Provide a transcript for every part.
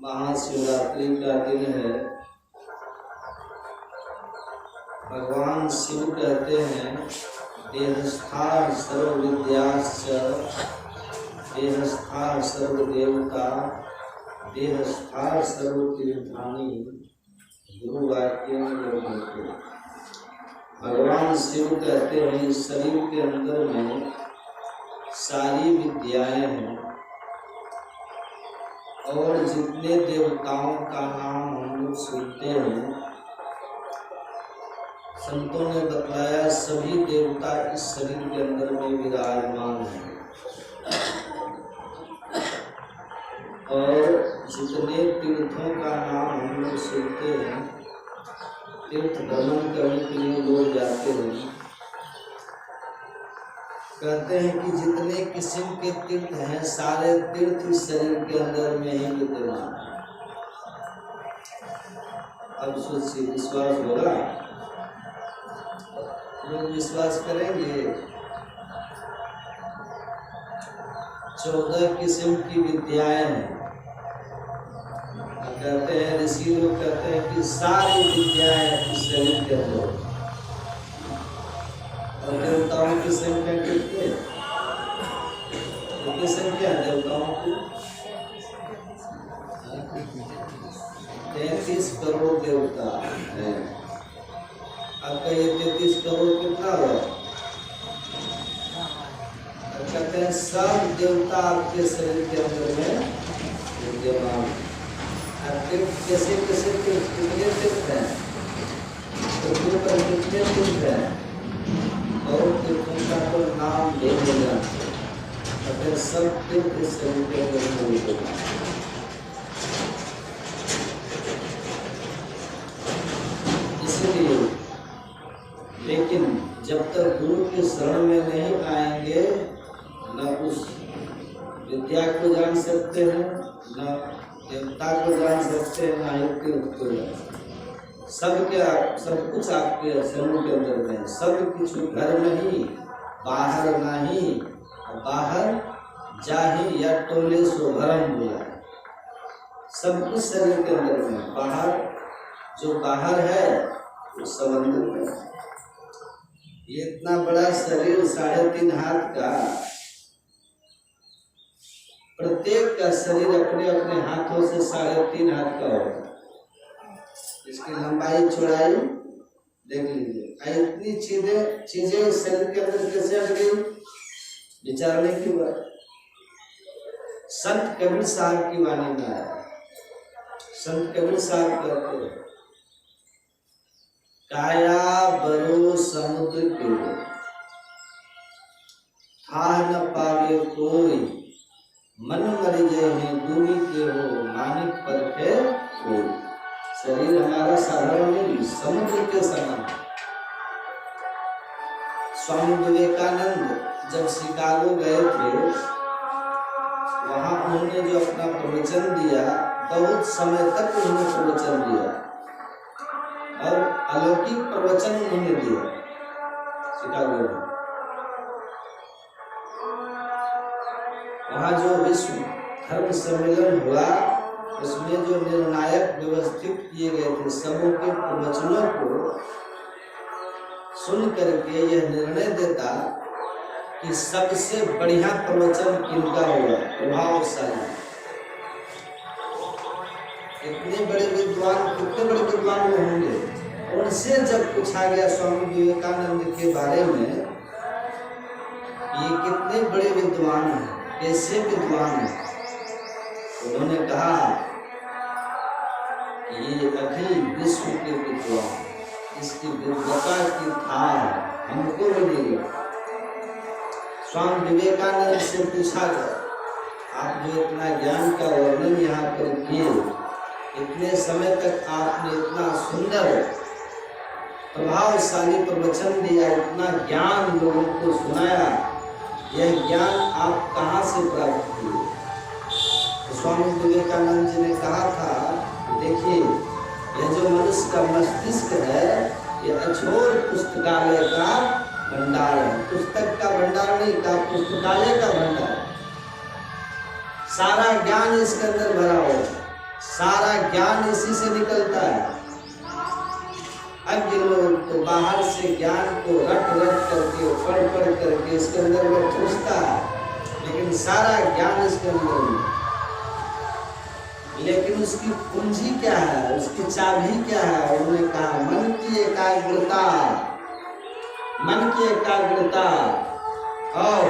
महाशिवरात्रि का दिन है। भगवान शिव कहते हैं देहस्थान सर्वविद्याश्च देहस्थान सर्वदेवता देहस्थान सर्वतीर्थानि गुरुवाक्येन लभन्ते। भगवान शिव कहते हैं इस शरीर के अंदर में सारी विद्याएं हैं और जितने देवताओं का नाम हम लोग सुनते हैं, संतों ने बतलाया सभी देवता इस शरीर के अंदर में विराजमान हैं। और जितने तीर्थों का नाम हम लोग सुनते हैं, तीर्थ भ्रमण करने के लिए लोग जाते हैं, कहते हैं कि जितने किस्म के तीर्थ हैं सारे तीर्थ इस शरीर के अंदर में ही विद्यमान है। अब सोचिए, विश्वास होगा? लोग विश्वास करेंगे? 14 किस्म की विद्याएं हैं। कहते हैं ऋषि लोग कहते हैं कि सारी विद्याएं इस शरीर के अंदर। और देवताओं की संख्या कितनी है? कितनी संख्या है देवताओं की? 33 करोड़ देवता है। आपका ये 33 करोड़ कितना हुआ? कहते हैं सब देवता आपके शरीर के अंदर में विद्यमान। कैसे कैसे कितने तीर्थ हैं? पृथ्वी पर कितने तीर्थ हैं? और तीर्थों का तो नाम ले लेना, अगर सब तीर्थ इस शरीर के अंदर में विद्यमान। इसलिए लेकिन जब तक गुरु के शरण में नहीं आएंगे, न उस विद्या को जान सकते हैं, न देवता को जान सकते हैं, न ही तीर्थ को जान सकते हैं। सब कुछ आपके शरीर के अंदर में, सब कुछ घर में ही, बाहर नहीं। बाहर जाहि या टोले सो भरम बोला, सब कुछ शरीर के अंदर में। बाहर जो बाहर है वो सब अंदर में। ये इतना बड़ा शरीर 3.5 हाथ का, प्रत्येक का शरीर अपने अपने हाथों से 3.5 हाथ का होगा। इसकी लंबाई चौड़ाई देख लीजिए। इतनी चीजें इस शरीर के अंदर कैसे आ गई, विचारने की बात। संत कबीर साहब की वाणी में आया। संत कबीर साहब कहते हैं काया बरो समुद्र के था न पावे कोई, मन मर जाए दूरी के हो मानिक परखे कोई। शरीर हमारा साधारण नहीं, समुद्र के समान। स्वामी विवेकानंद जब शिकागो गए थे, वहां उन्होंने जो अपना प्रवचन दिया, बहुत समय तक उन्होंने प्रवचन दिया और अलौकिक प्रवचन उन्होंने दिया शिकागो में। वहां जो विश्व धर्म सम्मेलन हुआ, उसमें जो निर्णायक व्यवस्थित किए गए थे, सबों के प्रवचनों को सुन करके यह निर्णय देता कि सबसे बढ़िया प्रवचन किनका होगा, प्रभावशाली। इतने बड़े विद्वान, कितने बड़े विद्वान वो होंगे। उनसे जब पूछा गया स्वामी विवेकानंद के बारे में, ये कितने बड़े विद्वान हैं, कैसे विद्वान हैं, उन्होंने कहा ये अखिल विश्व के विद्वान, इसकी विद्वता की थाह हमको मिलेगी। स्वामी विवेकानंद से पूछा गया, आप जो इतना ज्ञान का वर्णन यहाँ पर किए, इतने समय तक आपने इतना सुंदर प्रभावशाली प्रवचन दिया, इतना ज्ञान लोगों को सुनाया, यह ज्ञान आप कहाँ से प्राप्त किए? तो स्वामी विवेकानंद जी ने कहा था, देखिए यह जो मनुष्य का मस्तिष्क है, यह अछोर पुस्तकालय का भंडार है। पुस्तक का भंडार नहीं था, पुस्तकालय का भंडार। सारा ज्ञान इसके अंदर भरा हुआ है। सारा ज्ञान इसी से निकलता है। अज्ञ लोग तो बाहर से ज्ञान को रट करके पढ़ करके इसके अंदर में ठूसता है, लेकिन सारा ज्ञान इसके अंदर में, लेकिन उसकी कुंजी क्या है, उसकी चाबी क्या है? उन्होंने कहा मन की एकाग्रता। मन की एकाग्रता, और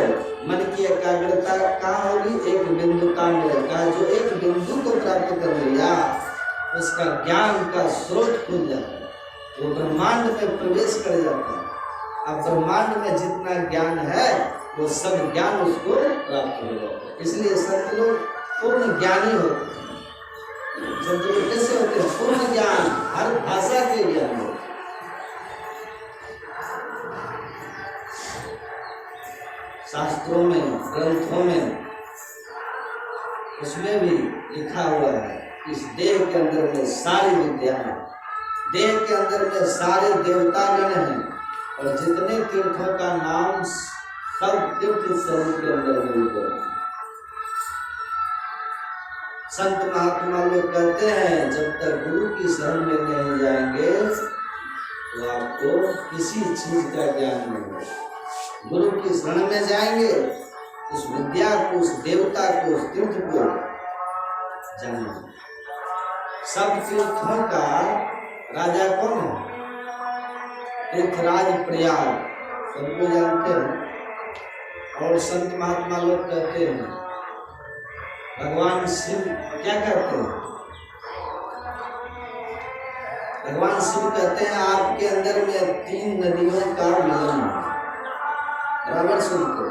मन की एकाग्रता कहाँ होगी? एक बिंदुता में। कहा जो एक बिंदु को प्राप्त कर लिया उसका ज्ञान का स्रोत खुल जाता है, वो ब्रह्मांड में प्रवेश कर जाता है। अब ब्रह्मांड में जितना ज्ञान है वो सब ज्ञान उसको प्राप्त हो जाता है। इसलिए संत लोग पूर्ण ज्ञानी होते हैं। संत लोग कैसे होते हैं? पूर्ण ज्ञान, हर भाषा के ज्ञान होते हैं। शास्त्रों में, ग्रंथों में, उसमें भी लिखा हुआ है इस देह के अंदर में सारी विद्या है, देह के अंदर में सारे देवतागण हैं, और जितने तीर्थों का नाम सब तीर्थ शरीर के अंदर मिलते हैं। संत महात्मा लोग कहते हैं जब तक गुरु की शरण में नहीं जाएंगे तो आपको किसी चीज का ज्ञान नहीं होगा। गुरु की शरण में जाएंगे, उस विद्या को, उस देवता को, उस तीर्थ को जानेंगे। सब तीर्थों का राजा कौन है? तीर्थराज प्रयाग, सबको जानते हैं। और संत महात्मा लोग कहते हैं, भगवान शिव क्या कहते हैं? भगवान शिव कहते हैं आपके अंदर में 3 नदियों का मिलन है। बराबर सुनते,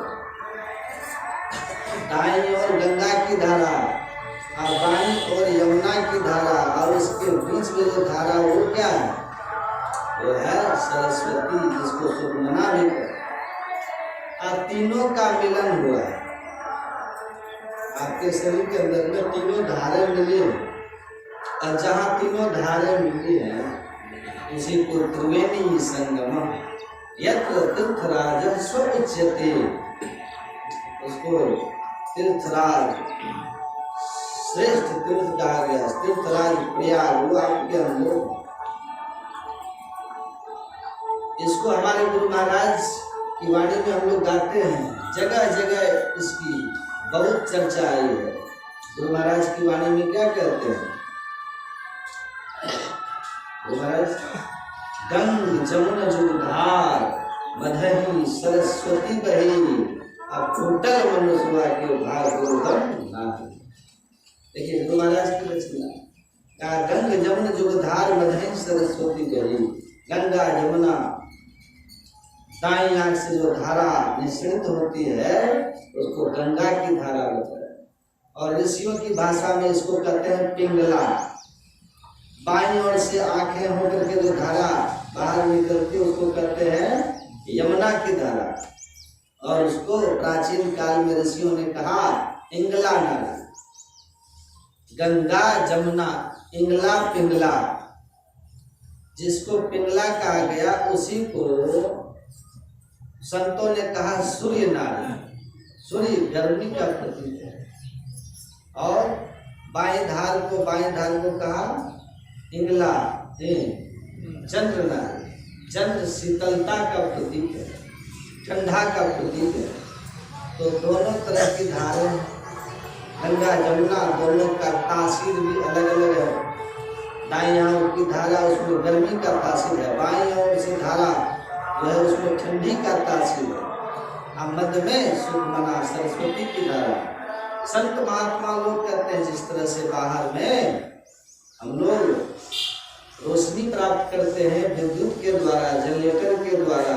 दाईं ओर गंगा की धारा और बाईं ओर यमुना की धारा, और उसके बीच में जो धारा वो क्या है? वो है सरस्वती, जिसको सुखमना भी कहते हैं। और तीनों का मिलन हुआ है आपके शरीर के अंदर में, तीनों धारे मिली हैं। और जहाँ तीनों धारे मिली हैं उसी को त्रिवेणी संगम यत्र तीर्थराज स्वउच्यते, उसको तीर्थराज, श्रेष्ठ तीर्थ कहा गया। तीर्थराज प्रयाग वो आपके अंदर। इसको हमारे गुरु महाराज की वाणी में हम लोग गाते हैं, जगह जगह इसकी बहुत चर्चा आई है। गुरु महाराज की वाणी में क्या कहते हैं? गुरु महाराज गंग जमुन जुगधार मधहि सरस्वती बही, अब फूटल मनुष्य के भाग गुरुदम नाही। देखिए गुरु महाराज की रचना का गंग जमुन जुगधार मधहि सरस्वती बही। गंगा जमुना दाईं आंख से जो धारा निश्चित होती है उसको गंगा की धारा होता है, और ऋषियों की भाषा में इसको कहते हैं पिंगला। बाईं ओर से आंखें होकर के जो धारा बाहर निकलती है उसको कहते हैं यमुना की धारा, और उसको प्राचीन काल में ऋषियों ने कहा इंगला नाला। गंगा जमुना, इंगला पिंगला, जिसको पिंगला कहा गया उसी को संतों ने कहा सूर्य नारी। सूर्य गर्मी का प्रतीक है, और बाएं धार को कहा इंगला, चंद्र नारी। चंद्र शीतलता का प्रतीक है, ठंडा का प्रतीक है। तो दोनों तरह की धारें, गंगा जमुना, दोनों का तासीर भी अलग अलग है। दाईं ओर की धारा उसमें गर्मी का तासीर है, बाईं ओर से धारा जो है उसमें ठंडी का तासीर है, और मध्य में सुखमना सरस्वती की धारा। संत महात्मा लोग कहते हैं जिस तरह से बाहर में हम लोग रोशनी प्राप्त करते हैं विद्युत के द्वारा, जनरेटर के द्वारा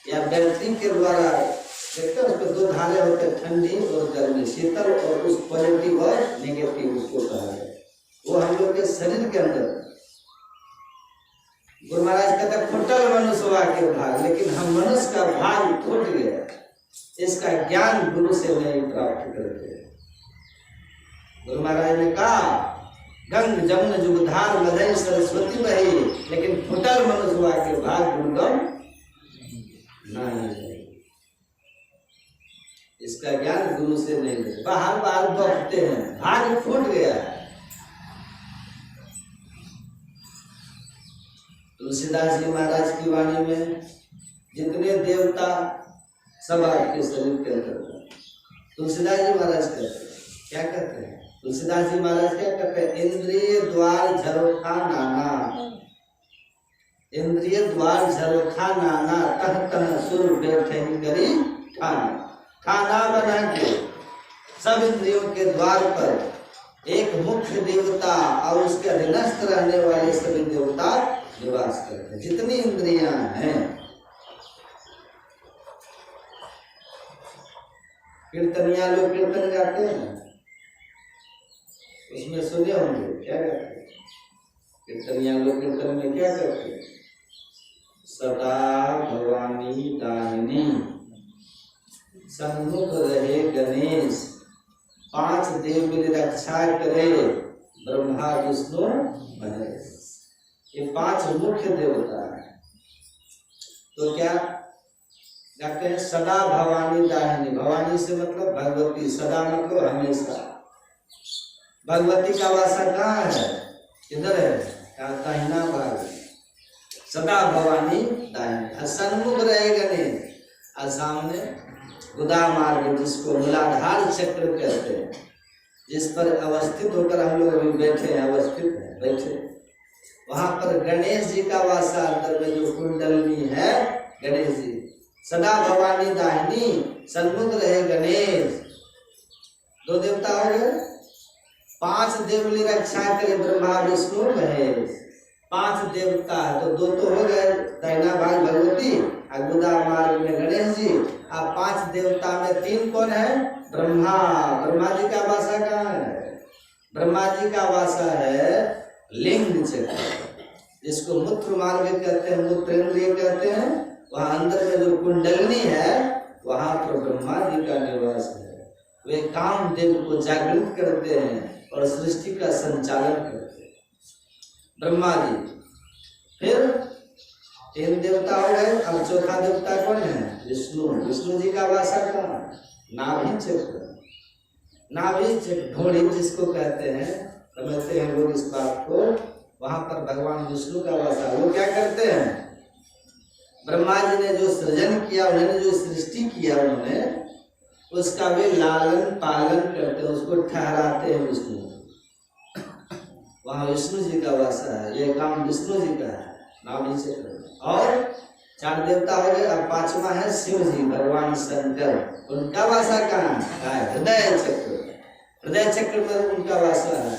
या बैटरी के द्वारा, देखते हैं उसमें 2 धारे होते हैं, ठंडी और गर्मी, शीतल और उस पॉजिटिव और नेगेटिव उसको कहा है। वो हम लोग के शरीर के अंदर गुरु महाराज कहते हैं फुटल मनुष्य के भाग, लेकिन हम मनुष्य का भाग फूट गया। इसका ज्ञान गुरु से नहीं प्राप्त करते। गुरु महाराज ने कहा गंग जमुन जुगधार मधहि सरस्वती बही, लेकिन फुटल मनुष्य के भाग दुर्गम नहीं। इसका ज्ञान गुरु से नहीं मिले। बाहर बकते हैं, भाग फूट गया है। तुलसीदास जी महाराज की वाणी में जितने देवता सब आपके शरीर के अंदर। तुलसीदास जी महाराज कहते हैं, क्या कहते हैं? तुलसीदास जी महाराज क्या कहते हैं? इंद्रिय द्वार झरोखा नाना, इंद्रिय द्वार झरोखा नाना, तह तह सुर बैठे करी ठाना। ठाना बना के सब इंद्रियों के द्वार पर एक मुख्य देवता और उसके अधीनस्थ रहने वाले सभी देवता निवास करते हैं। जितनी इंद्रियां हैं, कीर्तनिया लोग कीर्तन गाते हैं, उसमें सुने होंगे क्या करते? कीर्तनिया लोग कीर्तन में क्या करते? सदा भवानी दाहिनी, सन्मुख रहे गणेश, पांच देव मेरी रक्षा करे, ब्रह्मा विष्णु महेश। ये पांच मुख्य देवता हैं। तो क्या कहते हैं? सदा भवानी दाहिनी। भवानी से मतलब भगवती, सदा मतलब हमेशा। भगवती का वासा कहाँ है? किधर है? दाहिना भाग। सदा भवानी दाहिनी, सन्मुख रहे गणेश, और सामने गुदा मार्ग, जिसको मूलाधार चक्र कहते हैं, जिस पर अवस्थित होकर हम लोग अभी बैठे हैं, अवस्थित हैं, बैठे, वहां पर गणेश जी का वासा, अंदर में जो कुंडलनी है गणेश जी। सदा भवानी दाहिनी, सन्मुख रहे गणेश। दो देवता हो गए। पांच देव मेरी रक्षा करे, ब्रह्मा विष्णु महेश। पांच देवता है तो दो तो हो गए, दाहिना भाग भगवती, गुदा मार्ग में गणेश जी। अब पांच देवता में तीन कौन है? ब्रह्मा। ब्रह्मा जी का वासा कहाँ है? ब्रह्मा जी का वासा है लिंग चक्र, जिसको मूत्र मार्ग कहते हैं, मूत्र इंद्रिय कहते हैं। वहां अंदर में जो कुंडलनी है, वहां पर ब्रह्मा जी का निवास है। वे काम देव को जागृत करते हैं और सृष्टि का संचालन करते हैं, ब्रह्मा जी। फिर तीन देवता हो गए। अब चौथा देवता कौन है? विष्णु। विष्णु जी का वासा कहाँ? नाभि चक्र। नाभि चक्र, ढोड़ी जिसको कहते हैं, समझते हैं लोग इस बात को। वहां पर भगवान विष्णु का वासा। वो क्या करते हैं? ब्रह्मा जी ने जो सृजन किया, उन्होंने जो सृष्टि किया, उन्होंने उसका वे लालन पालन करते हैं, उसको ठहराते हैं विष्णु। वहां विष्णु जी का वासा है। ये काम विष्णु जी का है, नाभि चक्र। और चार देवता हो गए। अब पांचवा है शिव जी, भगवान शंकर। उनका वासा कहाँ है? हृदय चक्र। हृदय चक्र में उनका वासा है।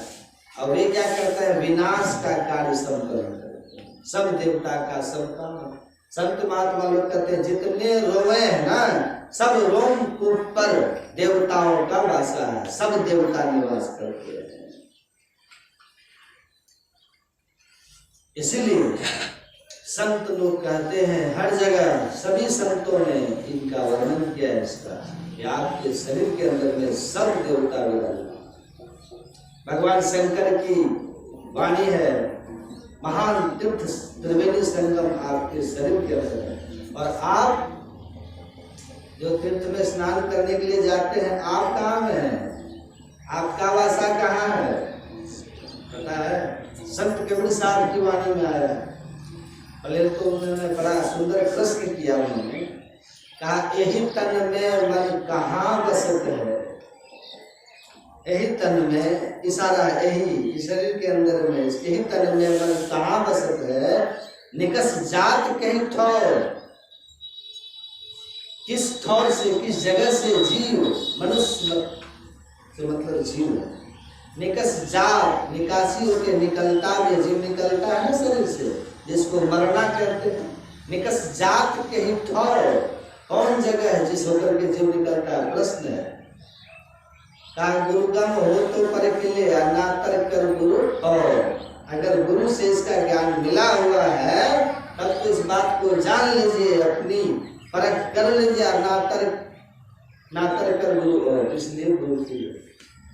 और वे क्या करते हैं? विनाश का कार्य संपन्न करते हैं, सब देवता का सब काम। संत महात्मा लोग कहते हैं जितने रोवे हैं ना, सब रोम कूप पर देवताओं का वासा है, सब देवता निवास करते हैं। इसीलिए संत लोग कहते हैं, हर जगह सभी संतों ने इनका वर्णन किया है इसका, कि आपके शरीर के अंदर में सब देवता विराजमान। भगवान शंकर की वाणी है, महान तीर्थ त्रिवेणी संगम आपके शरीर के अंदर है। और आप जो तीर्थ में स्नान करने के लिए जाते हैं, आप कहाँ में हैं? आपका वासा कहाँ है? पता है? संत कबीर साहब की वाणी में आया है। पहले तो उन्होंने बड़ा सुंदर प्रश्न किया। उन्होंने कहा, यही तन में मन कहाँ बसत है? यही तन में, इशारा यही शरीर के अंदर में, यही तन में मन कहाँ बसत है? निकस जात कहीं ठौर, किस ठौर से, किस जगह से जीव, मनुष्य से मतलब जीव है। निकस जात, निकासी होके निकलता में, जीव निकलता है शरीर से, जिसको मरना कहते हैं। निकस जात कहीं ठौर, कौन जगह है जिस होकर के जीव निकलता है? प्रश्न है। कहा, गुरुगम हो तो परखिले, ना तर्क कर गुरु। और अगर गुरु से इसका ज्ञान मिला हुआ है, तब तो इस बात को जान लीजिए, अपनी परख कर लीजिए। ना तर्क कर गुरु। और इसलिए गुरु की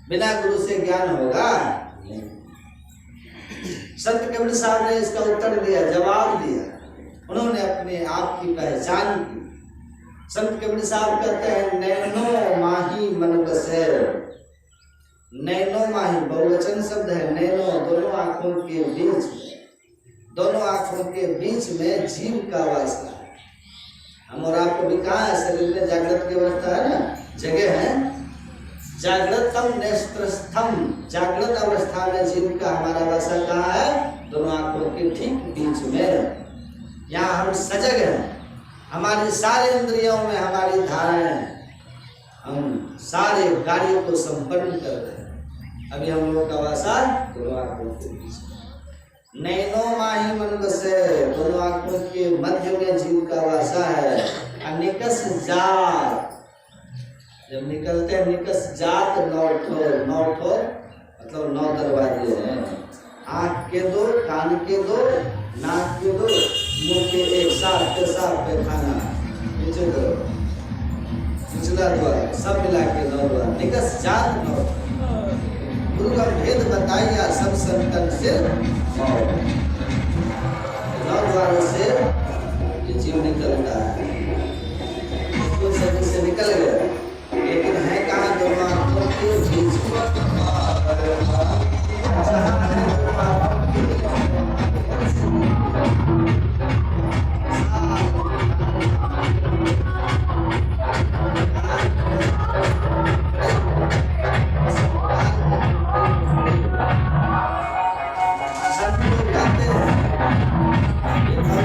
बिना गुरु से ज्ञान होगा नहीं। संत कबीर साहब ने इसका उत्तर दिया, जवाब दिया। उन्होंने अपने आप की पहचान की। संत कबीर साहब कहते हैं, नैनो माही मन बसे। नैनो माही बहुवचन शब्द है, नैनो दोनों आंखों के बीच। दोनों आंखों के बीच में जीव का वासा है। हम और आपको भी कहा है शरीर में जागृत की अवस्था है ना, जगह है। जागृतम नेत्रस्थम, जागृत अवस्था में जीव का हमारा वासा कहाँ है? दोनों आंखों के ठीक बीच में। यहाँ हम सजग हैं, हमारी सारे इंद्रियों में हमारी धाराएं हैं, हम सारे कार्यों को संपन्न कर रहे हैं। अभी हम लोग का वासा दोनों आंखों के बीच में। नैनो माही मन बसे, दोनों आंखों के मध्य में जीव का वासा है। अनिकस जात, जब निकलते हैं निकस जात, नौ ठोर मतलब 9 दरवाजे हैं। आँख के 2, कान के 2, नाक के 2, मुंह के 1, साफ पेशाब पैखाना, नीचे पिछला द्वार, सब मिला के 9 द्वार। निकस जात 9। गुरु का भेद बताइए सब संतन से 9 द्वारों से ये जीव निकलता है। इसको सभी से निकल गया, लेकिन है कहाँ? दोनों आंखों के बीच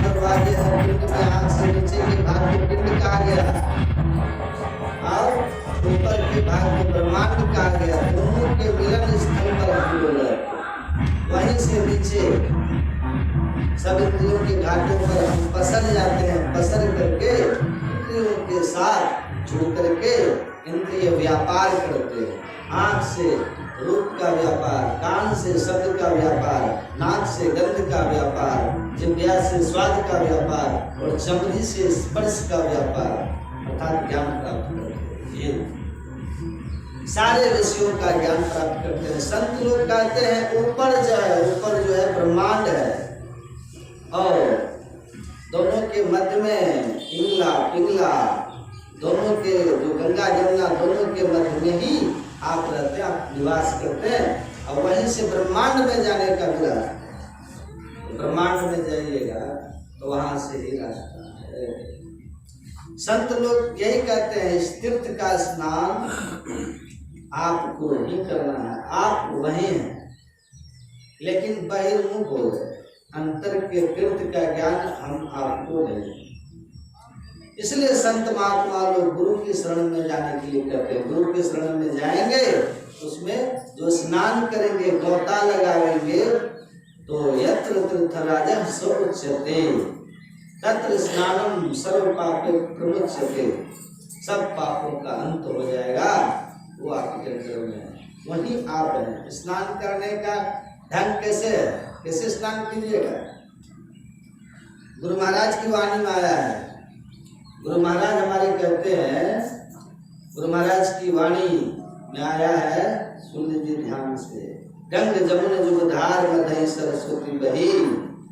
दरवाजे हैं। पिंड में आँख से नीचे के भाग को पिंड कहा गया और ऊपर के भाग को ब्रह्मांड कहा गया। दोनों के मिलन स्थल पर हम लोग हैं। वहीं से नीचे सब इंद्रियों के घाटों पर हम पसर जाते हैं। पसर करके इंद्रियों के साथ जुड़ करके इंद्रिय व्यापार करते हैं। आँख से रूप का व्यापार, कान से शब्द का व्यापार, नाक से गंध का व्यापार, जिह्वा से स्वाद का व्यापार और चमड़ी से स्पर्श का व्यापार, अर्थात ज्ञान प्राप्त करते हैं। सारे विषयों का ज्ञान प्राप्त करते हैं। संत लोग कहते हैं ऊपर जो है ब्रह्मांड है और दोनों के मध्य में इंगला पिंगला, दोनों के जो गंगा जमुना दोनों के मध्य में ही आप रहते हैं, आप निवास करते हैं। और वहीं से ब्रह्मांड में जाने का विचार, ब्रह्मांड में जाइएगा तो वहां से ही रास्ता है। संत लोग यही कहते हैं इस तीर्थ का स्नान आपको ही करना है। आप वहीं हैं लेकिन बहिर्मुख हो गए, अंतर के तीर्थ का ज्ञान हम आपको नहीं। इसलिए संत महात्मा लोग गुरु की शरण में जाने के लिए कहते हैं। गुरु की शरण में जाएंगे उसमें जो स्नान करेंगे, गोता लगाएंगे तो यत्र तीर्थराजः स उच्यते तत्र स्नानम सर्व पापे प्रमुच्यते, सब पापों का अंत हो जाएगा। वो आपके चक्कर में वही आप हैं। स्नान करने का ढंग कैसे है? कैसे स्नान कीजिएगा? गुरु महाराज की वाणी में आया है। गुरु महाराज हमारे कहते हैं, गुरु महाराज की वाणी में आया है, सुन लीजिए ध्यान से। गंग जमुन जुगधार मधई सरस्वती बही,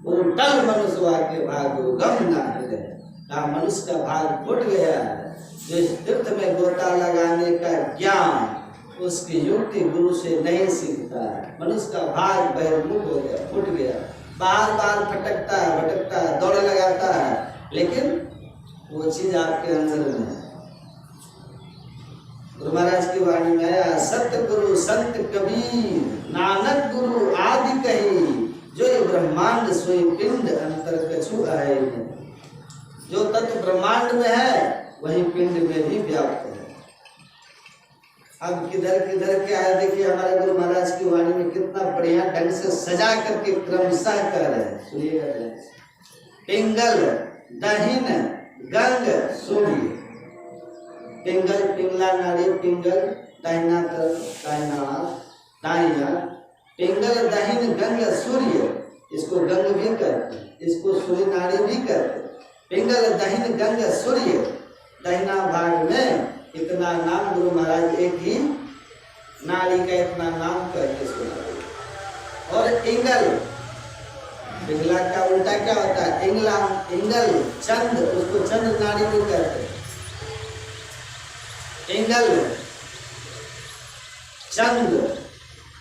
उल्टल मनुष्य के भागो गम ना हिले। कहा मनुष्य का भाग फूट गया है। जो इस तीर्थ में गोता लगाने का ज्ञान उसकी युक्ति गुरु से नहीं सीखता है। मनुष्य का भाग बहिर्मुख हो गया, फूट गया, बार बार भटकता है, दौड़ लगाता है, लेकिन वो चीज आपके अंदर में है। गुरु महाराज की वाणी में आया, सत्य गुरु संत कबीर नानक गुरु आदि कही, जो ये ब्रह्मांड सोई पिंड अंतर कछु आए। जो तत्व ब्रह्मांड में है वही पिंड में भी व्याप्त है। अब किधर किधर क्या है देखिए, हमारे गुरु महाराज की वाणी में कितना बढ़िया ढंग से सजा करके क्रमशः कर रहे हैं, सुनिएगा। पिंगल दहिन गंग सूर्य, पिंगल पिंगला नाड़ी, पिंगल दाहिना तरफ दाहिना दाहिना, पिंगल दहिन गंग सूर्य, इसको गंग भी कहते हैं, इसको सूर्य नाड़ी भी कहते हैं। पिंगल दहिन गंग सूर्य, दाहिना भाग में इतना नाम गुरु महाराज एक ही नाड़ी का इतना नाम करके सुना। और इंगल, पिंगला का उल्टा क्या होता है? इंगला, इंगल चंद, उसको चंद नाड़ी भी कहते हैं। इंगल चंद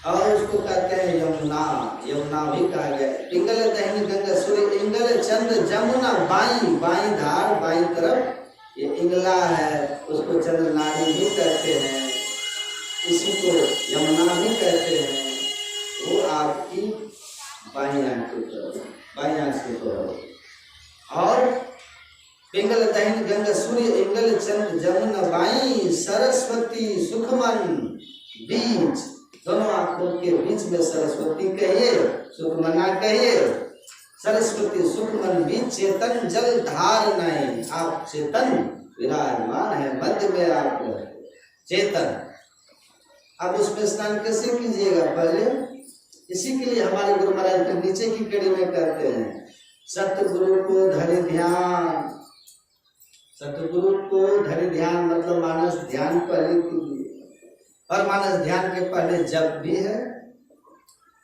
और उसको कहते हैं यमुना। यमुना भी कहा गया। पिंगल दहन गंगा सूर्य इंगल चंद्र जमुना बाई बाई धार बाई तरफ ये इंगला है, उसको चंद्र नारी भी कहते हैं, इसी को यमुना भी कहते हैं। वो आपकी बाई आंख की तरफ, बाई आंख की तरफ। और पिंगल दहन गंगा सूर्य इंगल चंद्र जमुना बाई सरस्वती सुखमन बीच, दोनों आंखों के बीच में सरस्वती कहिए, सुखमना कहिए। सरस्वती सुखमन बीच चेतन जल धार नहीं, आप चेतन विराजमान है मध्य में, आप चेतन। अब उसमें स्नान कैसे कीजिएगा? पहले इसी के लिए हमारे गुरु महाराज के नीचे की कड़ी में कहते हैं सतगुरु को धरे ध्यान। सतगुरु को धरे ध्यान मतलब मानस ध्यान पहले कीजिए, और मानस ध्यान के पहले जप भी है।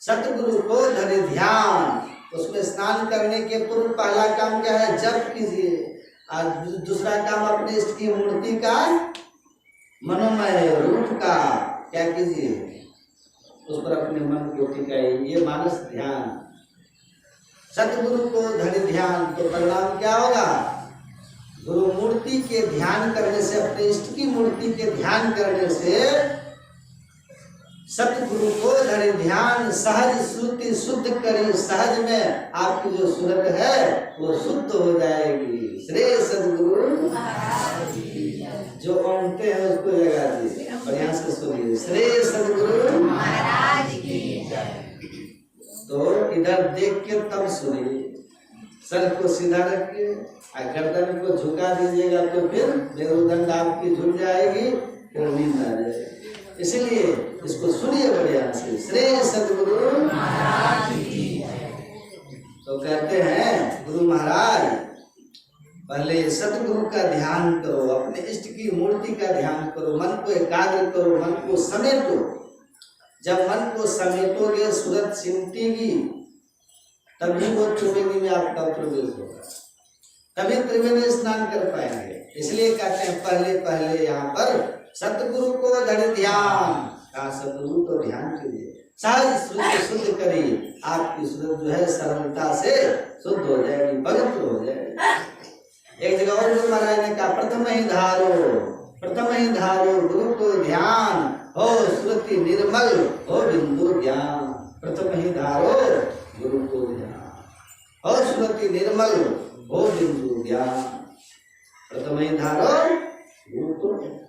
सतगुरु को धरे ध्यान, उसमें स्नान करने के पूर्व पहला काम क्या है? जप कीजिए। और दूसरा काम अपने इष्ट की मूर्ति का मनोमय रूप का क्या कीजिए? उस पर अपने मन को टिकाइए, ये मानस ध्यान। सतगुरु को धरे ध्यान तो परिणाम क्या होगा? गुरु मूर्ति के ध्यान करने से, अपने इष्ट की मूर्ति के ध्यान करने से सतगुरु को धरे ध्यान सहज श्रुति शुद्ध करी, सहज में आपकी जो सूरत है वो शुद्ध हो जाएगी। श्री सतगुरु जो ओमते हैं उसको जगा दी, बढ़िया से सुनिए। श्री सतगुरु महाराज की जय। तो इधर देख के तब सुनिए, सर को सीधा रखिए, गर्दन को झुका दीजिएगा तो फिर मेरुदंड आपकी झुक जाएगी, फिर नींद आ जाएगी। इसलिए इसको सुनिए बढ़िया से। श्री सतगुरु महाराज की तो कहते हैं गुरु महाराज पहले सतगुरु का ध्यान करो, अपने इष्ट की मूर्ति का ध्यान करो, मन को एकाग्र करो, मन को समेटो। जब मन को समेटोगे, सूरत सिमटेगी, तभी वो त्रिवेणी में आपका प्रवेश होगा, तभी त्रिवेणी स्नान कर पाएंगे। इसलिए कहते हैं पहले पहले यहाँ पर सतगुरु को धरे ध्यान। कहा सतगुरु को ध्यान कीजिए, सहज शुद्ध करिए, आपकी सूरत जो है सरलता से शुद्ध हो जाएगी, पवित्र हो जाएगी। एक जगह और गुरु महाराज ने कहा प्रथम ही धारो गुरु को ध्यान, हो श्रुति निर्मल हो बिंदु ज्ञान। प्रथम ही धारो गुरु को ध्यान, हो श्रुति निर्मल हो बिंदु ज्ञान। प्रथम ही धारो गुरु को ध्यान।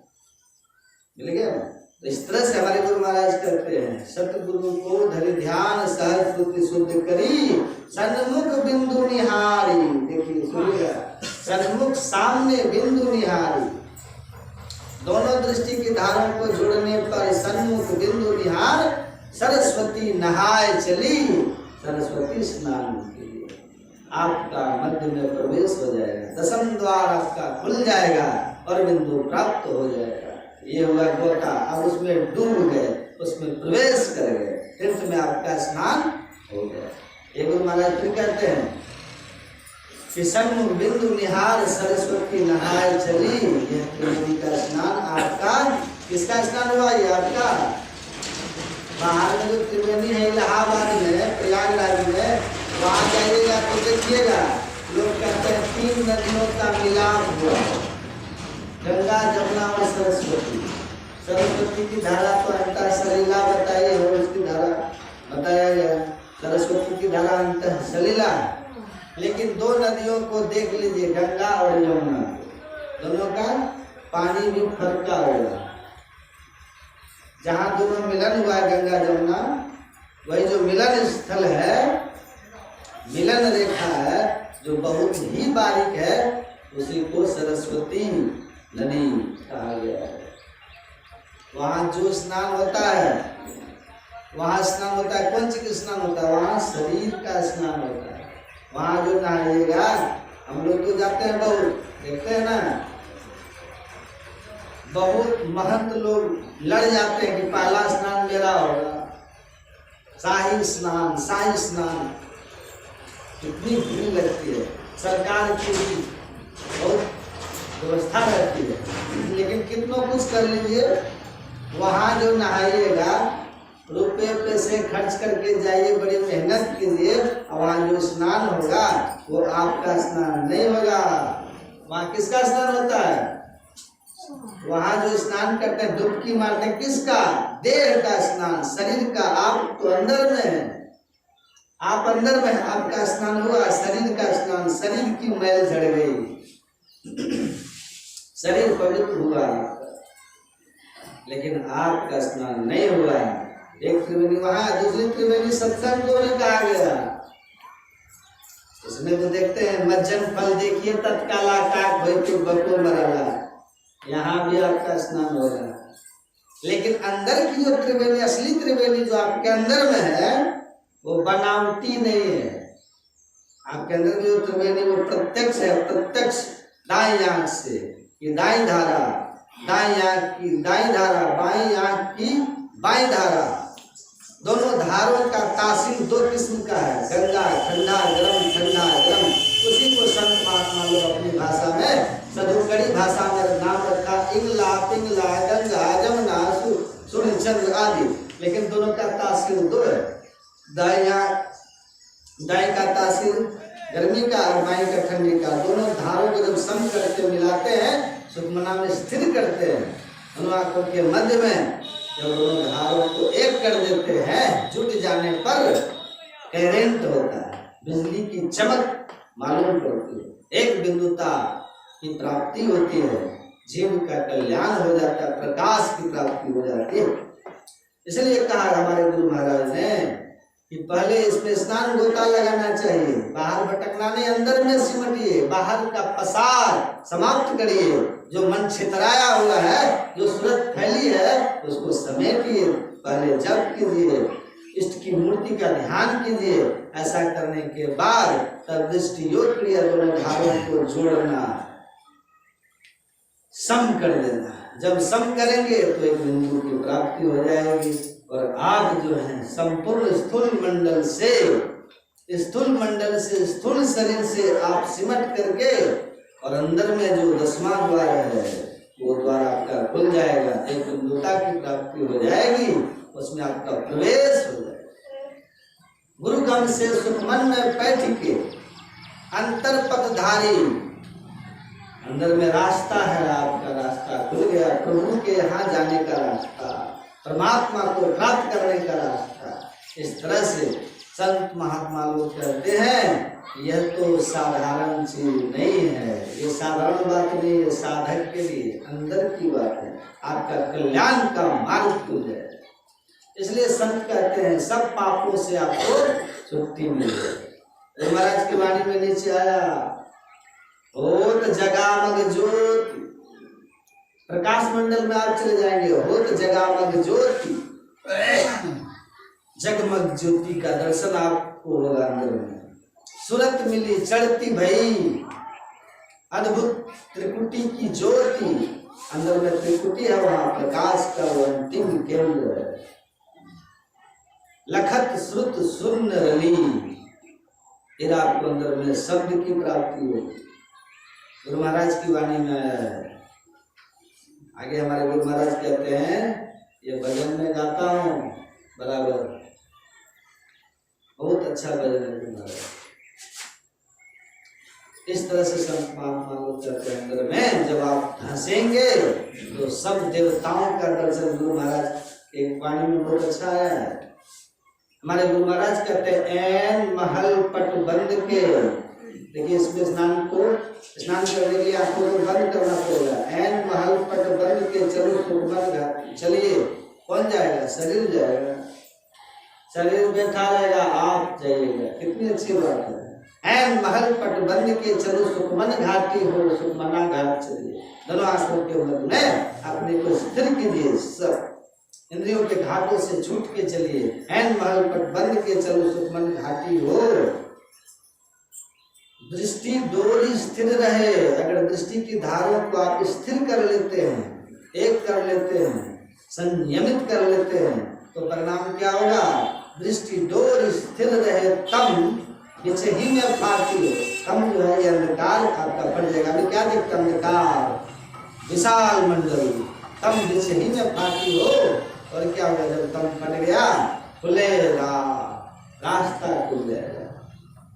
मिल गया? तो इस तरह से हमारे गुरु महाराज करते हैं, सतगुरु को धरे ध्यान सहज श्रुति शुद्ध करी, सन्मुख बिंदु निहारी। देखिए सुनिएगा, सन्मुख सामने बिंदु निहारी, दोनों दृष्टि की धारों को जोड़ने पर सन्मुख बिंदु निहार, सरस्वती नहाए चली, सरस्वती स्नान के लिए आपका मध्य में प्रवेश हो जाएगा, दसम द्वार आपका खुल जाएगा और बिंदु प्राप्त हो जाएगा। ये हुआ गोटा, अब उसमें डूब गए, उसमें प्रवेश कर गए, तीर्थ में आपका स्नान हो गया। ये गुरु महाराज फिर कहते हैं कि सन्मुख बिंदु निहार सरस्वती नहाए चली। यह त्रिवेणी का स्नान आपका, किसका स्नान हुआ? ये आपका बाहर में जो त्रिवेणी है इलाहाबाद में, प्रयागराज में, वहाँ जाइएगा तो देखिएगा लोग कहते हैं 3 नदियों का मिलाप हुआ, गंगा जमुना और सरस्वती। सरस्वती की धारा तो अंतः सलीला बताई है, उसकी धारा बताया गया, सरस्वती की धारा अंतः सलीला। लेकिन 2 नदियों को देख लीजिए, गंगा और यमुना, दोनों का पानी भी फरका हुआ। जहाँ दोनों मिलन हुआ गंगा जमुना, वही जो मिलन स्थल है, मिलन रेखा है, जो बहुत ही बारीक है, उसी को सरस्वती नदी कहा गया है। वहाँ जो स्नान होता है, वहाँ स्नान होता है, कौन चीज का स्नान होता है? वहाँ शरीर का स्नान होता है। वहाँ जो नहाइएगा, हम लोग तो जाते हैं, बहुत देखते हैं ना, बहुत महंत लोग लड़ जाते हैं कि पहला स्नान मेरा होगा, शाही स्नान, कितनी भीड़ लगती है, सरकार की बहुत व्यवस्था रहती है। लेकिन कितनों कुछ कर लीजिए, वहाँ जो नहाइएगा रुपए पैसे खर्च करके जाइए, बड़ी मेहनत कीजिए, और वहाँ जो स्नान होगा वो आपका स्नान नहीं होगा। वहाँ किसका स्नान होता है? वहाँ जो स्नान करते हैं, डुबकी मारते हैं, किसका? देह का स्नान, शरीर का। आप तो अंदर में है, आप अंदर में, आपका स्नान हुआ, शरीर का स्नान, शरीर की मैल झड़ गई, शरीर पवित्र हुआ, लेकिन आपका स्नान नहीं हुआ। एक त्रिवेणी वहां, दूसरी त्रिवेणी सत्संग को भी कहा गया। इसमें तो देखते हैं मज्जन फल देखिए तत्काला काक भई तो बको मरला, यहाँ भी आपका स्नान हो रहा है। लेकिन अंदर की जो त्रिवेणी, असली त्रिवेणी जो आपके अंदर में है, वो बनावटी नहीं है। आपके अंदर की जो त्रिवेणी वो प्रत्यक्ष है, प्रत्यक्ष दाई आंख से, ये दाई धारा, दाई आंख की दाई धारा, बाई आंख की बाई धारा, दोनों धारों का तासीर दो किस्म का है, गंगा ठंडा गरम, ठंडा गरम। उसी को संत महात्मा लोग अपनी भाषा में, सदुकड़ी भाषा में नाम रखा इंगला, पिंगला, गंगा, जमुना, सूर्य चंद्र आदि। लेकिन दोनों का तासीर दो है। दाई का तासीर गर्मी का और बाई का ठंडी का। दोनों धारों को जब सम करके मिलाते हैं, सुखमना में स्थिर करते हैं, दोनों आंखों के मध्य में जब दोनों धारों को एक कर देते हैं, जुट जाने पर करेंट होता है, बिजली की चमक मालूम पड़ती है, एक बिंदुता की प्राप्ति होती है, जीव का कल्याण हो जाता है, प्रकाश की प्राप्ति हो जाती है। इसलिए कहा हमारे गुरु महाराज ने कि पहले इसमें स्नान गोता लगाना चाहिए, बाहर भटकना नहीं, अंदर में सिमटिए, बाहर का पसार समाप्त करिए, जो मन छितराया हुआ है, जो सूरत फैली है, उसको समेटिए, पहले जप कीजिए, इष्ट की मूर्ति का ध्यान कीजिए। ऐसा करने के बाद तब दृष्टि योग क्रिया दोनों धारों को जोड़ना, सम कर देना। जब सम करेंगे तो एक बिंदु की प्राप्ति हो जाएगी, और आप जो है संपूर्ण स्थूल मंडल से स्थूल शरीर से आप सिमट करके, और अंदर में जो 10वां द्वार है वो द्वार आपका खुल जाएगा, एक बिंदुता की प्राप्ति हो जाएगी, उसमें आपका प्रवेश हो जाएगा। गुरुगम से सुखमन में बैठ के अंतर पथधारी, अंदर में रास्ता है, आपका रास्ता खुल गया, प्रभु के यहाँ जाने का रास्ता, परमात्मा को प्राप्त करने का रास्ता। इस तरह से संत महात्मा लोग कहते हैं, यह तो साधारण चीज नहीं है, ये साधारण बात नहीं है, साधक के लिए अंदर की बात है, आपका कल्याण का मार्ग खुल जाए। इसलिए संत कहते हैं सब पापों से आपको मुक्ति मिले। महाराज की वाणी में नीचे आया, होत जगामग ज्योति, प्रकाश मंडल में आप चले जाएंगे, होत जगामग ज्योति, जगमग ज्योति का दर्शन आपको होगा अंदर में। सूरत मिली चढ़ती भई, अद्भुत त्रिकुटी की ज्योति, अंदर में त्रिकुटी है, वहां प्रकाश का वो अंतिम केंद्र है। लखत श्रुत सुन रली, फिर आपको अंदर में शब्द की प्राप्ति होगी। गुरु महाराज की वाणी में आगे हमारे गुरु महाराज कहते हैं, ये भजन में गाता हूँ बराबर, बहुत अच्छा भजन है गुरु महाराज। इस तरह से संत महात्मा लोग कहते हैं, अंदर में जब आप धंसेंगे तो सब देवताओं का दर्शन। गुरु महाराज एक वाणी में बहुत अच्छा है। हमारे गुरु महाराज कहते हैं, ऐन महल पट बंद के, देखिए इसमें स्नान करने के लिए आपको तो बंद करना पड़ेगा। ऐन महल पट बंद के चलो सुखमन घाट, चलिए कौन जाएगा? शरीर जाएगा, शरीर बैठा रहेगा, आप जाइएगा, कितनी अच्छी बात है। ऐन महल पट बंद के चलो सुखमन घाटी हो, सुखमना घाट चलिए, दोनों आंखों के मध्य में अपने को स्थिर कीजिए, सब इंद्रियों के घाटों से छूट के चलिए। ऐन महल पट बंद के चलो सुखमन घाटी हो, दृष्टि डोरी स्थिर रहे। अगर दृष्टि की धारों को आप स्थिर कर लेते हैं, एक कर लेते हैं, संयमित कर लेते हैं, तो परिणाम क्या होगा? दृष्टि डोरी स्थिर रहे, तम पीछे ही में फाटी हो, तम जो है ये अंधकार आपका बढ़ जाएगा। अभी क्या देखते अंधकार, विशाल मंडल, तम पीछे ही में फाटी हो, और क्या होगा जब दम फट गया, खुले रास्ता खुल जाएगा,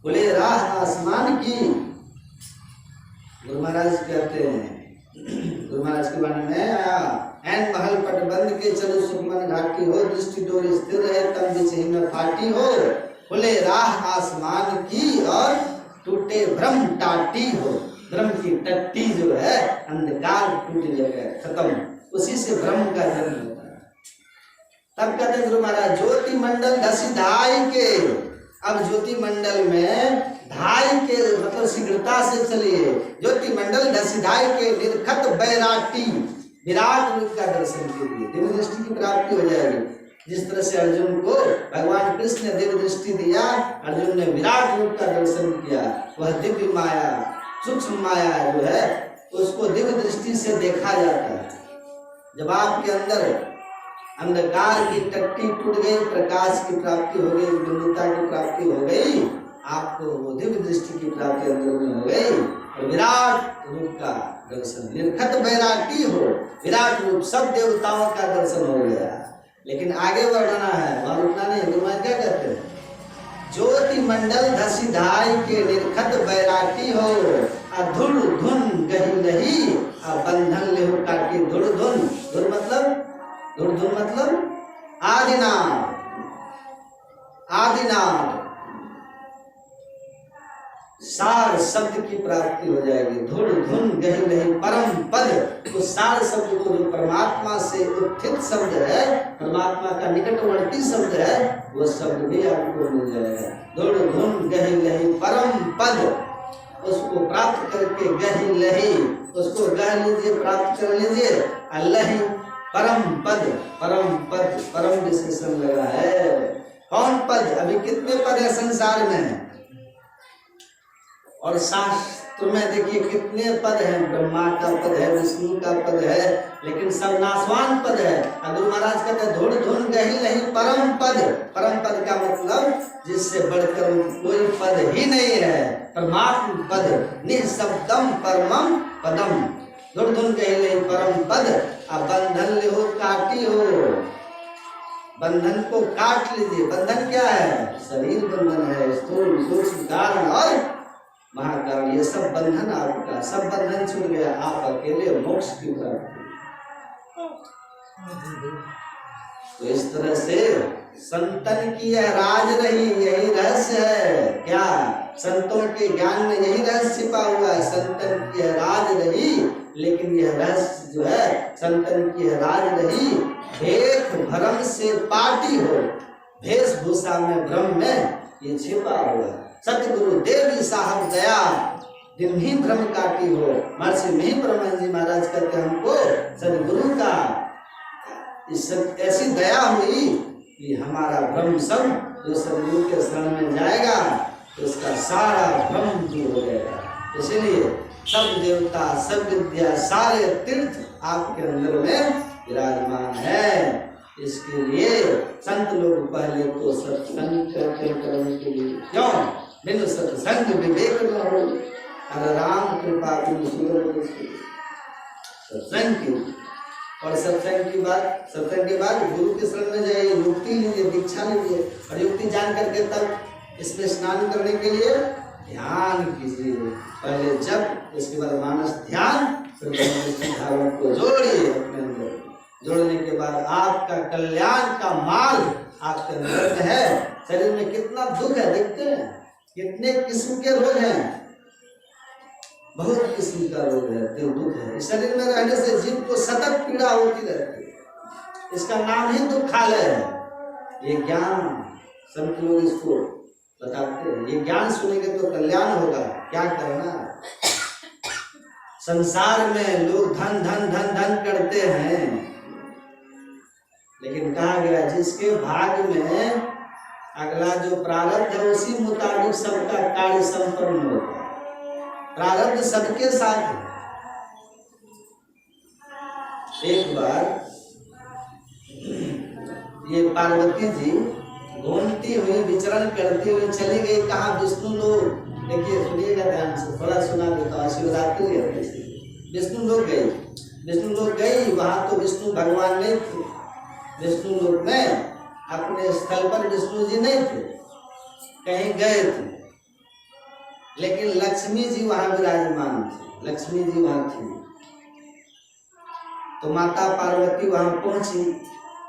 खुले राह आसमान की। गुरु महाराज कहते हैं, गुरु महाराज के बारे में आया, एन महल पटबंद के चलो सुखमन घाटी हो, दृष्टि डोरी स्थिर रहे तब बिछही न फाटी हो, खुले राह आसमान की और टूटे ब्रह्म टाटी हो। ब्रह्म की टट्टी जो है, अंधकार टूट जाएगा, खत्म, उसी से ब्रह्म का जन्म होता है। तब कहते गुरु महाराज ज्योति मंडल धसी धाई के, अब ज्योति मंडल में धाई के मतलब शीघ्रता से चलिए, ज्योति मंडल धसी धाई के निर्खत बैराटी, विराट रूप का दर्शन कीजिए, दिव्य दृष्टि की प्राप्ति हो जाएगी। जिस तरह से अर्जुन को भगवान कृष्ण ने दिव्य दृष्टि दिया, अर्जुन ने विराट रूप का दर्शन किया, वह दिव्य माया, सूक्ष्म माया जो है उसको दिव्य दृष्टि से देखा जाता है। जब आपके अंदर अंधकार की टट्टी टूट गई, प्रकाश की प्राप्ति हो गई, दिव्यता की प्राप्ति हो गई, आपको वो दिव्य दृष्टि की प्राप्ति अंदर में हो गई और विराट रूप का दर्शन, निर्खत बैराटी हो, विराट रूप, सब देवताओं का दर्शन हो गया। लेकिन आगे बढ़ना है, वहां रुकना नहीं। गुरु महाराज क्या कहते हैं, ज्योति मंडल धसी धाई के निर्खत बैराटी हो, धुर धुन गही नहीं, बंधन लेहु काटी धुर धुन। धुर मतलब, धुर धुन मतलब आदिनाद, आदिनाद, सार शब्द की प्राप्ति हो जाएगी। धुर धुन गही नहीं परम पद, उस सार शब्द को जो परमात्मा से उत्थित शब्द है, परमात्मा का निकटवर्ती शब्द है, वो शब्द भी आपको मिल जाएगा। धुर धुन गही नहीं परम पद, उसको प्राप्त करके गही लही, उसको गह लीजिए, प्राप्त कर लीजिए। लही परम पद, परम पद, परम विशेषण लगा है। कौन पद? अभी कितने पद है संसार में? और शास्त्र में देखिए कितने पद हैं, ब्रह्मा का पद है, विष्णु का पद है, लेकिन सब नाशवान पद है। गुरु महाराज कहते हैं धुर धुन गही नहीं परम पद। परम पद का मतलब जिससे बढ़कर कोई पद ही नहीं है, परमात्म पद, निःशब्दम परमम पदम। धुर धुन गही नहीं परम पद, अब बंधन ले हो काटी हो, बंधन को काट लीजिए। बंधन क्या है? शरीर बंधन है, स्थूल सूक्ष्म कारण और महाकारण, ये सब बंधन आपका, सब बंधन छूट गया, आप अकेले मोक्ष की प्राप्ति। तो इस तरह से संतन की यह राज रही, यही रहस्य है। क्या? संतों के ज्ञान में यही रहस्य छिपा हुआ है। संतन की यह राज रही, लेकिन यह रहस्य जो है, संतन की यह राज रही, भेख भ्रम से पाटी हो, वेशभूषा में भ्रम में ये छिपा हुआ है। सतगुरु देवी साहब दया दिन ही भ्रम काटी हो। महर्षि मिहिर परमहंस जी महाराज कहते हैं हमको सतगुरु का ऐसी दया हुई कि हमारा भ्रम सब जो सतगुरु के शरण में जाएगा तो उसका सारा भ्रम दूर हो जाएगा। इसीलिए सब देवता, सब विद्या, सारे तीर्थ आपके अंदर में विराजमान है। इसके लिए संत लोग पहले तो सत्संग करते करने के लिए, क्यों? बिनु सत्संग विवेक न हो, अगर राम कृपा सत्संग की। और सत्संग के बाद गुरु के शरण में जाइए, युक्ति लीजिए, दीक्षा लीजिए, और युक्ति जान करके तब इसमें स्नान करने के लिए ध्यान कीजिए। पहले जप, इसके बाद मानस ध्यान, फिर धारण को जोड़िए अपने अंदर। जोड़ने के बाद आपका कल्याण का मार्ग आपके अंदर है। शरीर में कितना दुख है देखते हैं, कितने किस्म के रोग हैं, बहुत किस्म का रोग है, दुख है। इस शरीर में रहने से जीव को सतत पीड़ा होती रहती है, इसका नाम ही दुखालय है। ये ज्ञान संत लोग इसको बताते हैं, ये ज्ञान सुनेंगे तो कल्याण होगा। क्या करना? संसार में लोग धन धन धन धन करते हैं, लेकिन कहा गया जिसके भाग्य में अगला जो प्रारब्ध है उसी मुताबिक सबका कार्य संपन्न होता है। प्रारब्ध सबके साथ है। एक बार ये पार्वती जी घूमती हुई, विचरण करती हुई चली गई। कहाँ? विष्णु लोग। देखिए सुनिएगा ध्यान से, थोड़ा सुना देता हूँ। शिवरात्रि है, विष्णु लोग गई, वहां तो विष्णु भगवान नहीं थे, विष्णु लोक में अपने स्थल पर विष्णु जी नहीं थे, कहीं गए थे, लेकिन लक्ष्मी जी वहां विराजमान थी, लक्ष्मी जी वहां थी। तो माता पार्वती वहां पहुंची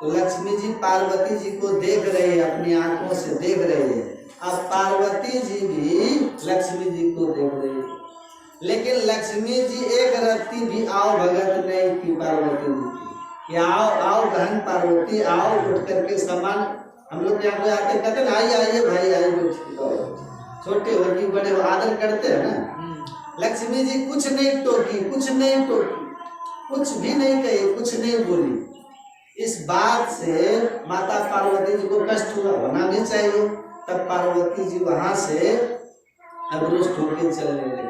तो लक्ष्मी जी पार्वती जी को देख रहे हैं, अपनी आंखों से देख रहे हैं। अब पार्वती जी भी लक्ष्मी जी को देख रही है, लेकिन लक्ष्मी जी एक रत्ती भी आओ भगत नहीं की पार्वती जी की कि आओ आओ बहन पार्वती आओ, उठ करके सामान हम लोग यहाँ पे आते कहते ना आइए आइए भाई आइए, छोटे हो कि बड़े हो आदर करते हैं ना। लक्ष्मी जी कुछ नहीं टोकी, कुछ नहीं टोकी, कुछ भी नहीं कही, कुछ नहीं बोली। इस बात से माता पार्वती जी को कष्ट हुआ, होना भी चाहिए। तब पार्वती जी वहां से अवरुष्ट होकर चलने लगी।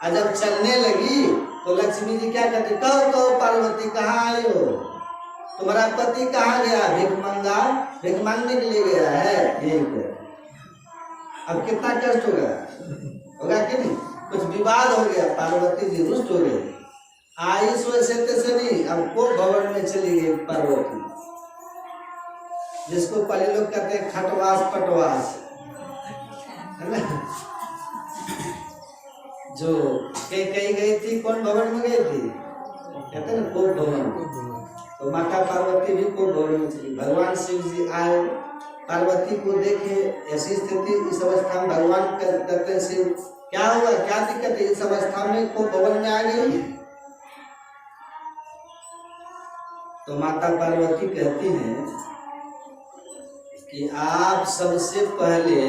और जब चलने लगी तो लक्ष्मी जी क्या कहते, कहो कहो पार्वती कहाँ आई हो, तुम्हारा पति कहाँ गया, भिख मांगने के लिए गया है, यही कहते। अब कितना कष्ट होगा कि नहीं, कुछ विवाद हो गया, पार्वती जी रुष्ट हो गई। आयुष से नहीं, अब को भवन में चली गई पार्वती, जिसको पहले लोग कहते हैं खटवास पटवास, है ना। जो कहीं गई थी, कौन भवन में गई थी, कहते ना को भवन। तो माता पार्वती भी को भवन में चली। भगवान शिव जी आए, पार्वती को देखे, ऐसी स्थिति, इस अवस्था में भगवान कहते हैं शिव क्या हुआ, क्या दिक्कत है, इस अवस्था में को भवन में आ गई। तो माता पार्वती कहती हैं कि आप सबसे पहले,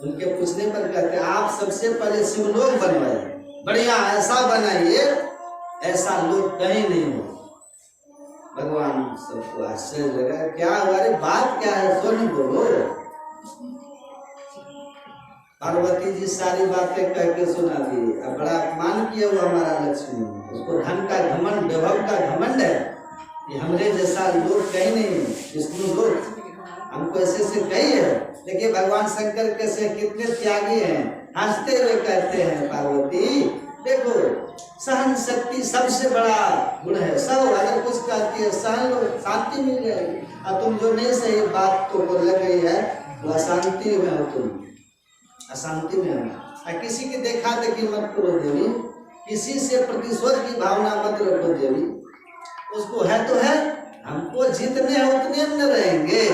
उनके पूछने पर कहते हैं आप सबसे पहले शिवलोक बनवाइए, बढ़िया ऐसा बनाइए ऐसा लोक कहीं नहीं हो। भगवान सबको आश्चर्य लगा, क्या हुआ रे, बात क्या है, सो नहीं बोलो। पार्वती जी सारी बातें कह के सुना दी। अब बड़ा अपमान किया हुआ हमारा लक्ष्मी, उसको धन का घमंड, वैभव का घमंड है कि हमरे जैसा लोग कहीं नहीं, विष्णु लोग हमको ऐसे से कही है। देखिए भगवान शंकर कैसे कितने त्यागी हैं, हंसते हुए कहते हैं पार्वती देखो सहन शक्ति सबसे बड़ा गुण है, सब अगर कुछ कहती है सहन लो, शांति मिल जाएगी। और तुम जो नहीं सही बात तो को लग रही है वो अशांति में हो, तुम अशांति में हो। किसी की देखा देखी मत करो देवी, किसी से प्रतिशोध की भावना मत रखो देवी, उसको है तो है, हमको जितने हैं उतने में रहेंगे,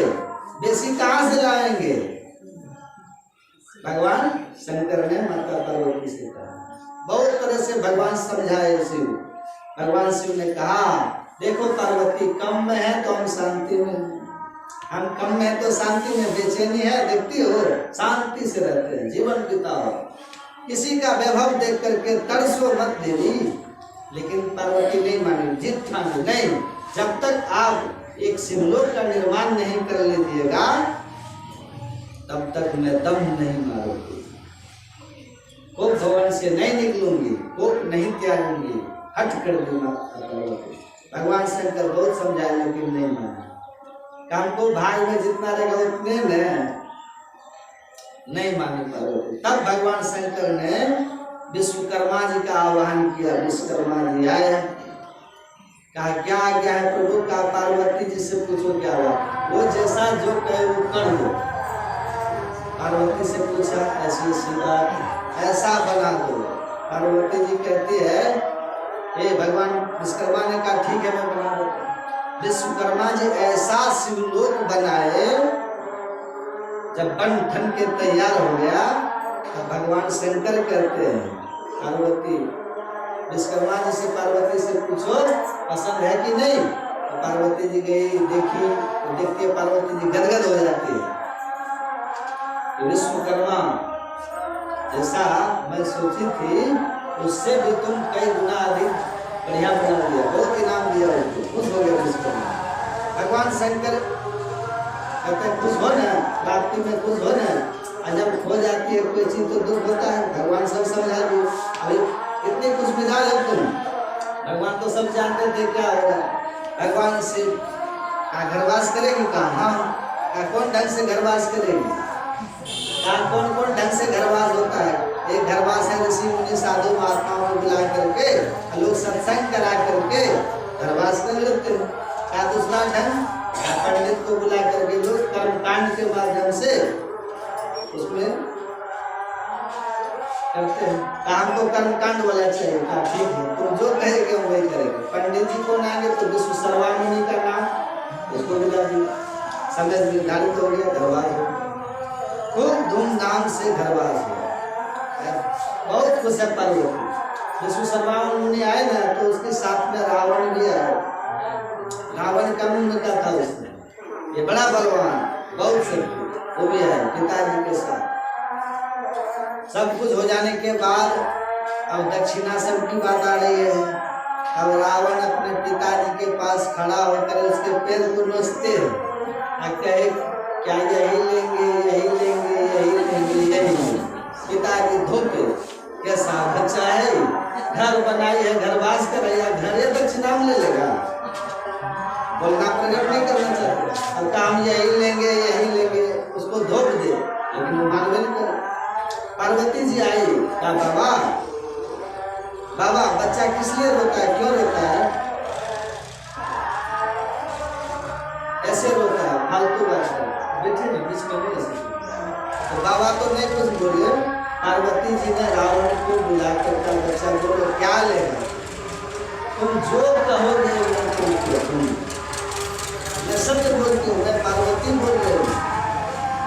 बेसी कहाँ से लाएंगे। भगवान शंकर ने माता पार्वती से कहा, बहुत तरह से भगवान समझाए शिव। भगवान शिव ने कहा देखो पार्वती कम में है तो हम शांति में, हम कम में है तो शांति में, बेचैनी है देखती हो, शांति से रहते हैं, जीवन बिताओ, किसी का वैभव देख करके तरसो मत देवी। लेकिन पार्वती नहीं मानी, जिद ठानी नहीं, जब तक आप एक शिवलोक का निर्माण नहीं कर लीजिएगा तब तक मैं दम नहीं मारूंगी, कोप भवन से नहीं निकलूंगी, कोप नहीं त्यागूंगी, हट कर दूंगा। भगवान शंकर बहुत समझाए लेकिन नहीं माना। काम को भाग में जितना रहेगा उतने में नहीं मानी पार्वती। तब भगवान शंकर ने विश्वकर्मा जी का आह्वान किया। विश्वकर्मा जी आए, कहा क्या आज्ञा है प्रभु का, पार्वती जी से पूछो क्या हुआ, वो जैसा जो कहे वो कर दो। पार्वती से पूछा ऐसी बात, ऐसा बना दो। पार्वती जी कहती है हे भगवान, विश्वकर्मा ने कहा ठीक है मैं बना देता। विश्वकर्मा जी ऐसा शिवलोक बनाए, जब बन ठन के तैयार हो गया तो भगवान शंकर कहते हैं पार्वती, विश्वकर्मा जी से पार्वती से पूछो पसंद है कि नहीं। तो पार्वती जी गई, देखी तो देखती है पार्वती जी गदगद हो जाती है। तो विश्वकर्मा जैसा मैं सोची थी उससे भी तुम कई गुना अधिक बढ़िया बना दिया, बहुत इनाम दिया उसको, खुश हो गया विश्वकर्मा। भगवान शंकर कहते खुश हो ना, प्राप्ति में खुश हो ना। और जब खो जाती है कोई चीज तो दुख होता है, भगवान सब समझा दिए। अभी इतनी कुछ मिला है तुम, भगवान तो सब जानते थे क्या होगा। भगवान से घरवास करेगी कहाँ, कौन ढंग से घरवास करेगी, कौन कौन ढंग से घरवास होता है। एक घरवास है ऋषि मुनि साधु महात्माओं को बुला करके लोग सत्संग करा करके घरवास कर लेते हैं। का दूसरा ढंग पंडित को बुला करके लोग कर्मकांड के माध्यम से उसमें करते हैं। हमको कर्मकांड वाला चाहिए, कहा ठीक है, तुम जो कहेंगे हम वही करेंगे। पंडित जी कौन आएंगे तो विश्व सर्वामुनि का नाम उसको बुला दिया, समय निर्धारित हो गया, घरवास हो, खूब धूमधाम से घरवास हो, बहुत खुश है पार्वती। विश्व सर्वामुनि आए ना तो उसके साथ में रावण भी आया। रावण का मुंह का था उसने, ये बड़ा बलवान, बहुत शक्ति, वो भी है पिताजी के साथ। सब कुछ हो जाने के बाद अब दक्षिणासन की बात आ रही है। अब रावण अपने पिताजी के पास खड़ा होकर उसके पैर को नोचते हैं, कहे क्या यही लेंगे, यही लेंगे, यही लेंगे, यही लेंगे। पिताजी धोखे, कैसा बच्चा है, घर बनाई है, घरवास कराया, घर ये दक्षिणा में ले लेगा, बोलना प्रकट नहीं करना चाहते। अब काम यही लेंगे, यही लेंगे, उसको धोख दे, लेकिन वो मानवे नहीं करे। पार्वती जी आई, कहा बाबा बाबा बच्चा किस लिए रोता है, क्यों रोता है, ऐसे रोता है, फालतू बात है, बैठे नहीं बीच में बोले तो बाबा तो नहीं कुछ बोले। पार्वती जी ने रावण को बुला कर बच्चा बोलो क्या लेगा, तुम जो कहोगे तुम, मैं सत्य बोलती हूँ, मैं पार्वती बोल रही हूँ,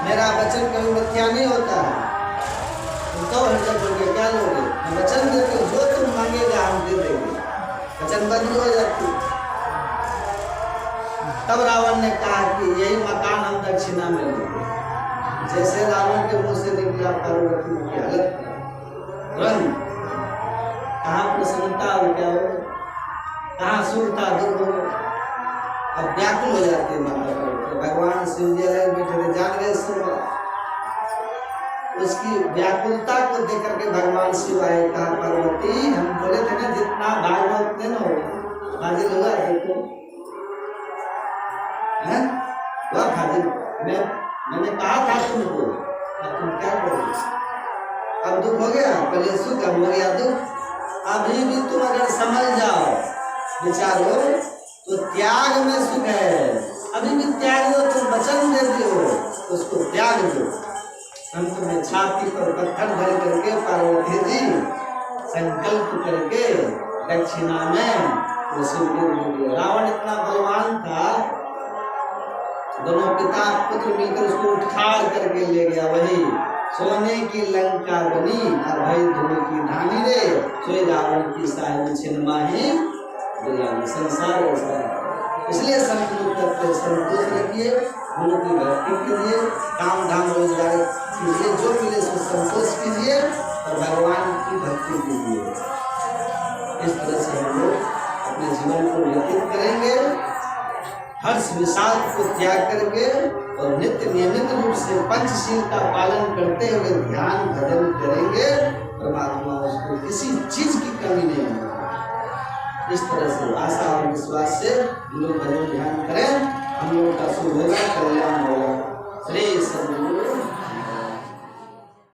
मेरा वचन कभी मिथ्या नहीं होता है। तो हृदय बोल के क्या लोगे, मैं वचन देती हूँ, जो तुम मांगेगा हम दे देंगे, वचनबद्ध हो जाती। तब रावण ने कहा कि यही मकान हम दक्षिणा में लेंगे। जैसे रावण के मुंह से निकला पार्वती की हालत तुरंत, कहाँ प्रसन्नता हो, क्या हो, कहाँ सुख था, दुख हो, अब व्याकुल हो जाती है माता पार्वती। भगवान शिव जी बैठे थे, जान गए सब, उसकी व्याकुलता को देख करके भगवान शिव आए, कहा पार्वती हम बोले थे ना जितना भागवत उतने न हो, हाजिर हुआ देखो है वह हाजिर, मैंने कहा था तुमको, अब तुम क्या करोगे, अब दुख हो गया, पहले सुख, अब हो गया दुख। अभी भी तुम अगर समझ जाओ विचारो तो त्याग में सुख है, अभी भी त्याग दो, तुम वचन देते हो उसको त्याग दो। अंत में छाती पर पत्थर धर करके पार्वती जी संकल्प करके दक्षिणा में वो शिवलिंग हो गया। रावण इतना बलवान था, दोनों पिता पुत्र मिलकर उसको उठाड़ करके ले गया। वही सोने की लंका बनी और भाई धूल की धानी रे, सोई रावण की साहिब छिन्माही गुलामी। संसार ऐसा है, इसलिए संतोष रखिए, गुरु की भक्ति कीजिए, काम धाम रोजगार कीजिए, जो मिले सो संतोष कीजिए और भगवान की भक्ति कीजिए। इस तरह से हम लोग अपने जीवन को व्यतीत करेंगे, हर्ष विषाद को त्याग करके और नित्य नियमित रूप से पंचशील का पालन करते हुए ध्यान भजन करेंगे, परमात्मा उसको किसी चीज की कमी नहीं होगी। इस तरह से आशा और विश्वास से लोग भजन ध्यान करें, हम लोगों का शुभ होगा, कल्याण